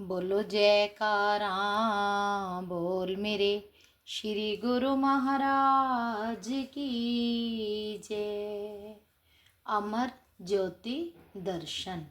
बोलो जयकारा बोल मेरे श्री गुरु महाराज की जय। अमर ज्योति दर्शन।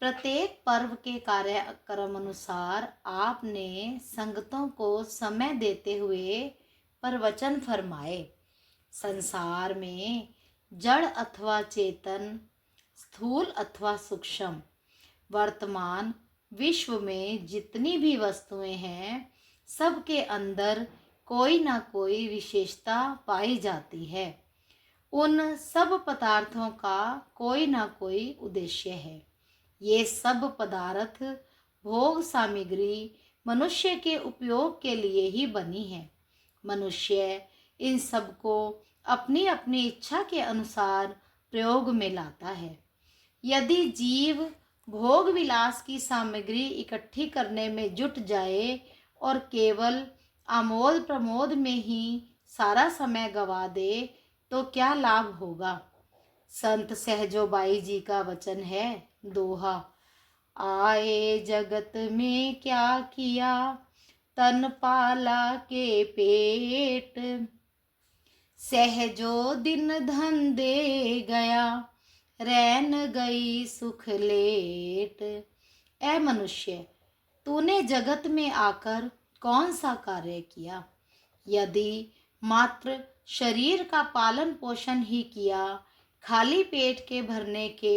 प्रत्येक पर्व के कार्यक्रम अनुसार आपने संगतों को समय देते हुए प्रवचन फरमाए। संसार में जड़ अथवा चेतन, स्थूल अथवा सूक्ष्म, वर्तमान विश्व में जितनी भी वस्तुएं हैं, सबके अंदर कोई ना कोई विशेषता पाई जाती है। उन सब पदार्थों का कोई ना कोई उद्देश्य है। ये सब पदार्थ भोग सामग्री मनुष्य के उपयोग के लिए ही बनी है। मनुष्य इन सब को अपनी अपनी इच्छा के अनुसार प्रयोग में लाता है। यदि जीव भोग विलास की सामग्री इकट्ठी करने में जुट जाए और केवल आमोद प्रमोद में ही सारा समय गवा दे तो क्या लाभ होगा। संत सहजोबाई जी का वचन है, दोहा। आए जगत में क्या किया, तन पाला के पेट, सहजो दिन धन दे गया, रैन गई सुख लेट। ऐ मनुष्य, तूने जगत में आकर कौन सा कार्य किया। यदि मात्र शरीर का पालन पोषण ही किया, खाली पेट के भरने के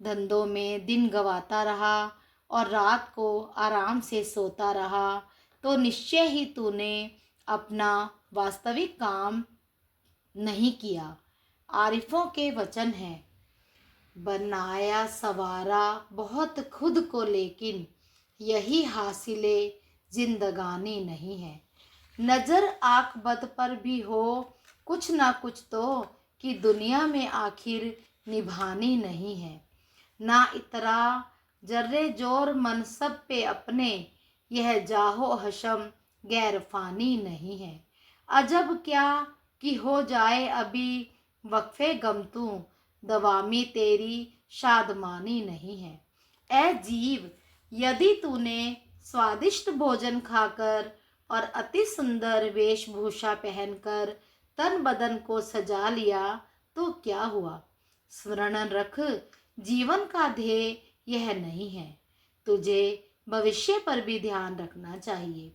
धंधों में दिन गवाता रहा और रात को आराम से सोता रहा, तो निश्चय ही तूने अपना वास्तविक काम नहीं किया। आरिफों के वचन हैं, बनाया सवारा बहुत खुद को, लेकिन यही हासिले जिंदगानी नहीं है। नजर आंख बद पर भी हो कुछ ना कुछ तो, कि दुनिया में आखिर निभानी नहीं है। ना इतरा जर्रे जोर मनसब पे अपने, यह जाहो हशम गैर फानी नहीं है। अजब क्या कि हो जाए अभी वक्फे गम तू, दवामी तेरी शादमानी नहीं है। ऐ जीव, यदि तूने स्वादिष्ट भोजन खाकर और अति सुंदर वेशभूषा पहनकर तन बदन को सजा लिया तो क्या हुआ। स्मरण रख, जीवन का ध्येय यह नहीं है। तुझे भविष्य पर भी ध्यान रखना चाहिए,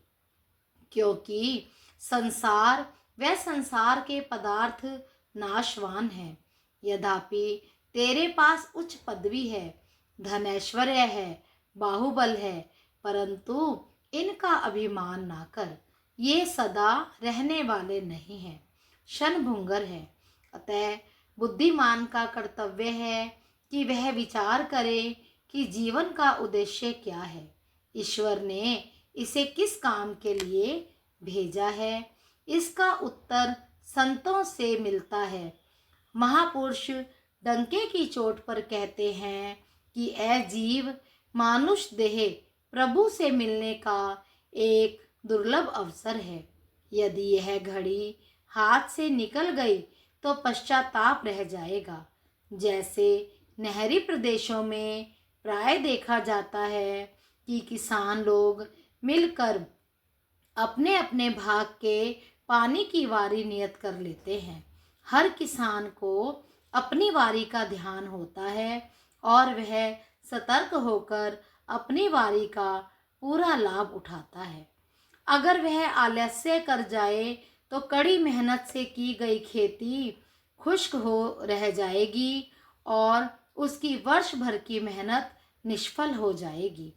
क्योंकि संसार व संसार के पदार्थ नाशवान हैं। यद्यपि तेरे पास उच्च पदवी है, धन ऐश्वर्य है, बाहुबल है, परंतु इनका अभिमान ना कर। ये सदा रहने वाले नहीं हैं, क्षणभंगुर है। अतः बुद्धिमान का कर्तव्य है कि वह विचार करे कि जीवन का उद्देश्य क्या है, ईश्वर ने इसे किस काम के लिए भेजा है। इसका उत्तर संतों से मिलता है। महापुरुष डंके की चोट पर कहते हैं कि ऐ जीव, मानुष देह प्रभु से मिलने का एक दुर्लभ अवसर है। यदि यह घड़ी हाथ से निकल गई तो पश्चाताप रह जाएगा। जैसे नहरी प्रदेशों में प्राय देखा जाता है कि किसान लोग मिलकर अपने अपने भाग के पानी की वारी नियत कर लेते हैं। हर किसान को अपनी वारी का ध्यान होता है और वह सतर्क होकर अपनी वारी का पूरा लाभ उठाता है। अगर वह आलस्य कर जाए तो कड़ी मेहनत से की गई खेती खुश्क हो रह जाएगी और उसकी वर्ष भर की मेहनत निष्फल हो जाएगी।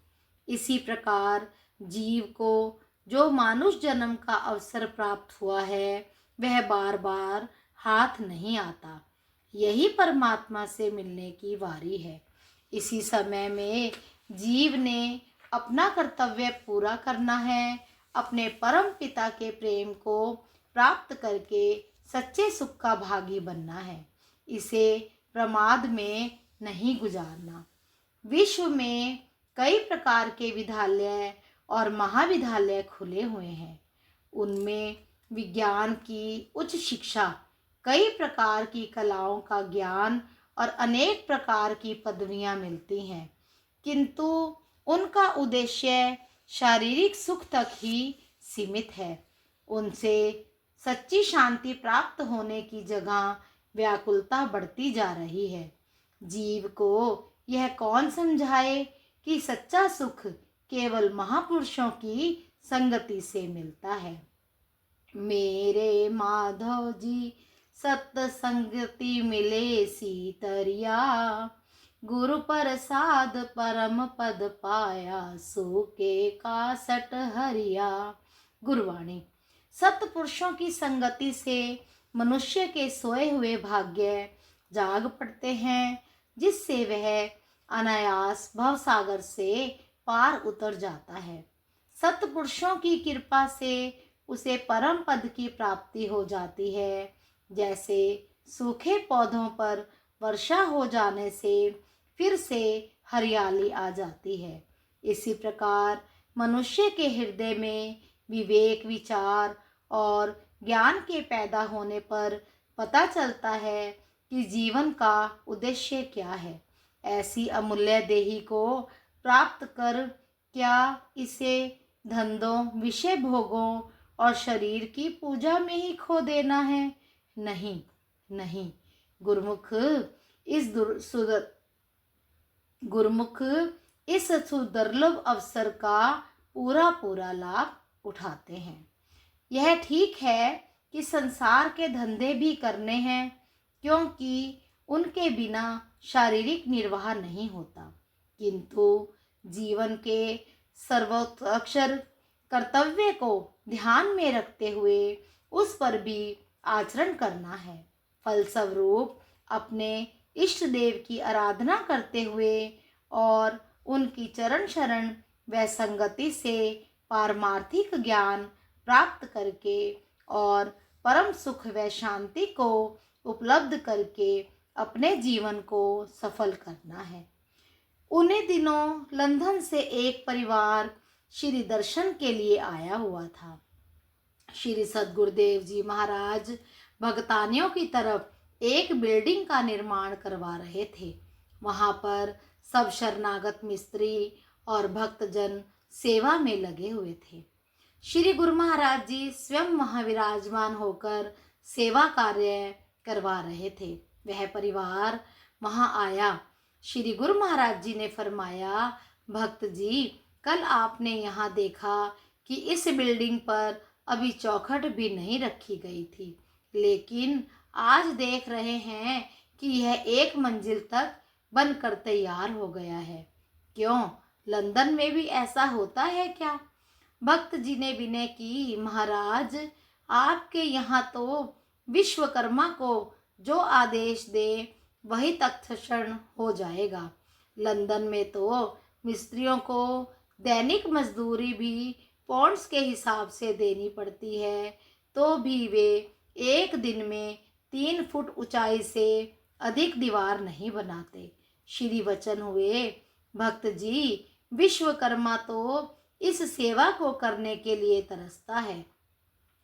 इसी प्रकार जीव को जो मानुष जन्म का अवसर प्राप्त हुआ है, वह बार बार हाथ नहीं आता। यही परमात्मा से मिलने की वारी है। इसी समय में जीव ने अपना कर्तव्य पूरा करना है, अपने परम पिता के प्रेम को प्राप्त करके सच्चे सुख का भागी बनना है। इसे प्रमाद में नहीं गुजारना। विश्व में कई प्रकार के विद्यालय और महाविद्यालय खुले हुए हैं। उनमें विज्ञान की उच्च शिक्षा, कई प्रकार की कलाओं का ज्ञान और अनेक प्रकार की पदवियां मिलती हैं, किंतु उनका उद्देश्य शारीरिक सुख तक ही सीमित है। उनसे सच्ची शांति प्राप्त होने की जगह व्याकुलता बढ़ती जा रही है। जीव को यह कौन समझाए कि सच्चा सुख केवल महापुरुषों की संगति से मिलता है। मेरे माधव जी सत्संगति मिले सीतरिया, गुरु प्रसाद परम पद पाया, सूके कासट हरिया। गुरुवाणी। सत्पुरुषों की संगति से मनुष्य के सोए हुए भाग्य जाग पड़ते हैं, जिससे वह अनायास भवसागर से पार उतर जाता है। सत्पुरुषों की कृपा से उसे परम पद की प्राप्ति हो जाती है। जैसे सूखे पौधों पर वर्षा हो जाने से फिर से हरियाली आ जाती है, इसी प्रकार मनुष्य के हृदय में विवेक, विचार और ज्ञान के पैदा होने पर पता चलता है कि जीवन का उद्देश्य क्या है। ऐसी अमूल्य देही को प्राप्त कर क्या इसे धंधों, विषय भोगों और शरीर की पूजा में ही खो देना है? नहीं नहीं, गुरुमुख इस सुदुर्लभ अवसर का पूरा लाभ उठाते हैं। यह ठीक है कि संसार के धंधे भी करने हैं, क्योंकि उनके बिना शारीरिक निर्वाह नहीं होता, किंतु जीवन के सर्वोत्कर्ष कर्तव्य को ध्यान में रखते हुए उस पर भी आचरण करना है। फलस्वरूप अपने इष्ट देव की आराधना करते हुए और उनकी चरण शरण व संगति से पारमार्थिक ज्ञान प्राप्त करके और परम सुख व शांति को उपलब्ध करके अपने जीवन को सफल करना है। उन्हीं दिनों लंदन से एक परिवार श्री दर्शन के लिए आया हुआ था। श्री सद्गुरुदेव जी महाराज भगतानियों की तरफ एक बिल्डिंग का निर्माण करवा रहे थे। वहां पर सब शरणागत मिस्त्री और भक्तजन सेवा में लगे हुए थे। श्री गुरु महाराज जी स्वयं वहां विराजमान होकर सेवा कार्य करवा रहे थे। वह परिवार वहां आया। श्री गुरु महाराज जी ने फरमाया, भक्त जी, कल आपने यहाँ देखा कि इस बिल्डिंग पर अभी चौखट भी नहीं रखी गई थी, लेकिन आज देख रहे हैं कि यह एक मंजिल तक बनकर तैयार हो गया है। क्यों, लंदन में भी ऐसा होता है क्या? भक्त जी ने विनय की, महाराज, आपके यहाँ तो विश्वकर्मा को जो आदेश दे वही तत्क्षण हो जाएगा। लंदन में तो मिस्त्रियों को दैनिक मजदूरी भी पौंड्स के हिसाब से देनी पड़ती है, तो भी वे एक दिन में 3 फुट ऊंचाई से अधिक दीवार नहीं बनाते। श्री वचन हुए, भक्त जी, विश्वकर्मा तो इस सेवा को करने के लिए तरसता है।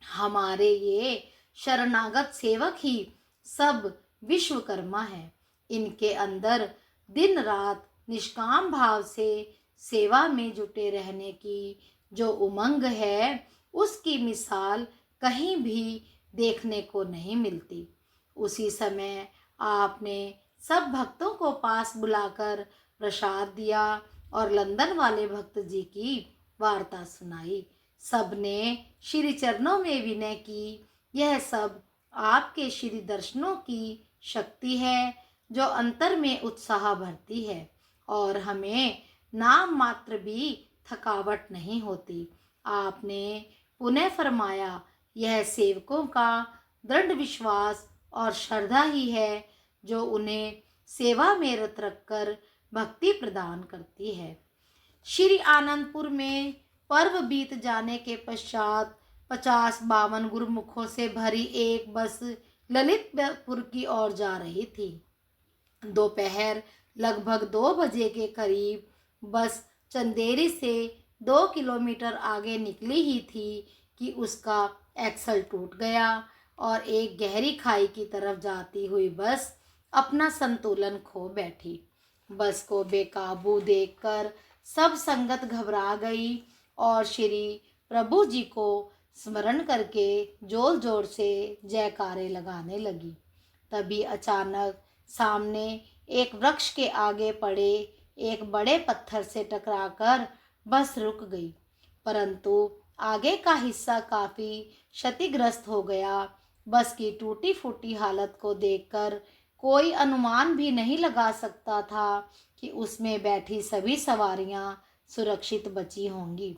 हमारे ये शरणागत सेवक ही सब विश्वकर्मा है। इनके अंदर दिन रात निष्काम भाव से सेवा में जुटे रहने की जो उमंग है, उसकी मिसाल कहीं भी देखने को नहीं मिलती। उसी समय आपने सब भक्तों को पास बुलाकर प्रसाद दिया और लंदन वाले भक्त जी की वार्ता सुनाई। सबने श्री चरणों में विनय की। यह सब आपके श्री दर्शनों की शक्ति है, जो अंतर में उत्साह भरती है और हमें नाम मात्र भी थकावट नहीं होती। आपने पुनः फरमाया, यह सेवकों का दृढ़ विश्वास और श्रद्धा ही है जो उन्हें सेवा में रत रखकर भक्ति प्रदान करती है। श्री आनंदपुर में पर्व बीत जाने के पश्चात 50-52 गुरुमुखों से भरी एक बस ललितपुर की ओर जा रही थी। दोपहर लगभग 2 बजे के करीब बस चंदेरी से 2 किलोमीटर आगे निकली ही थी कि उसका एक्सल टूट गया और एक गहरी खाई की तरफ जाती हुई बस अपना संतुलन खो बैठी। बस को बेकाबू देखकर सब संगत घबरा गई और श्री प्रभु जी को स्मरण करके जोर जोर से जयकारे लगाने लगी। तभी अचानक सामने एक वृक्ष के आगे पड़े एक बड़े पत्थर से टकराकर बस रुक गई, परंतु आगे का हिस्सा काफी क्षतिग्रस्त हो गया। बस की टूटी फूटी हालत को देखकर कोई अनुमान भी नहीं लगा सकता था कि उसमें बैठी सभी सवारियां सुरक्षित बची होंगी।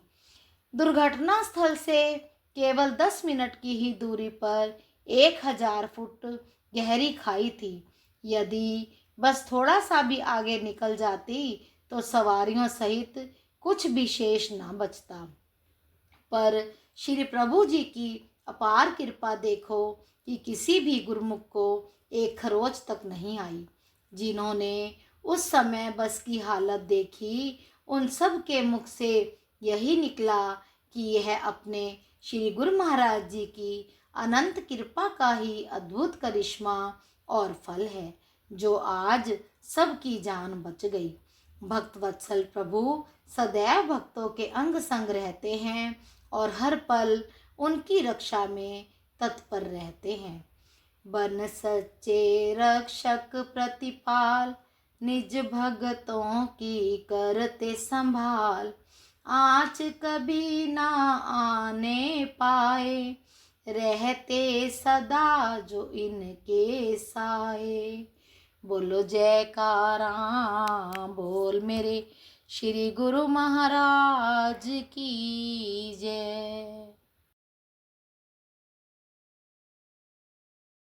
दुर्घटना स्थल से केवल 10 मिनट की ही दूरी पर 1000 फुट गहरी खाई थी। यदि बस थोड़ा सा भी आगे निकल जाती तो सवारियों सहित कुछ भी शेष ना बचता। पर श्री प्रभु जी की अपार कृपा देखो कि किसी भी गुरुमुख को एक खरोच तक नहीं आई। जिन्होंने उस समय बस की हालत देखी, उन सब के मुख से यही निकला कि यह अपने श्री गुरु महाराज जी की अनंत कृपा का ही अद्भुत करिश्मा और फल है, जो आज सबकी जान बच गई। भक्त वत्सल प्रभु सदैव भक्तों के अंग संग रहते हैं और हर पल उनकी रक्षा में तत्पर रहते हैं। बन सच्चे रक्षक प्रतिपाल, निज भगतों की करते संभाल। आँच कभी ना आने पाए, रहते सदा जो इनके साए। बोलो जयकारा बोल मेरे श्री गुरु महाराज की जय।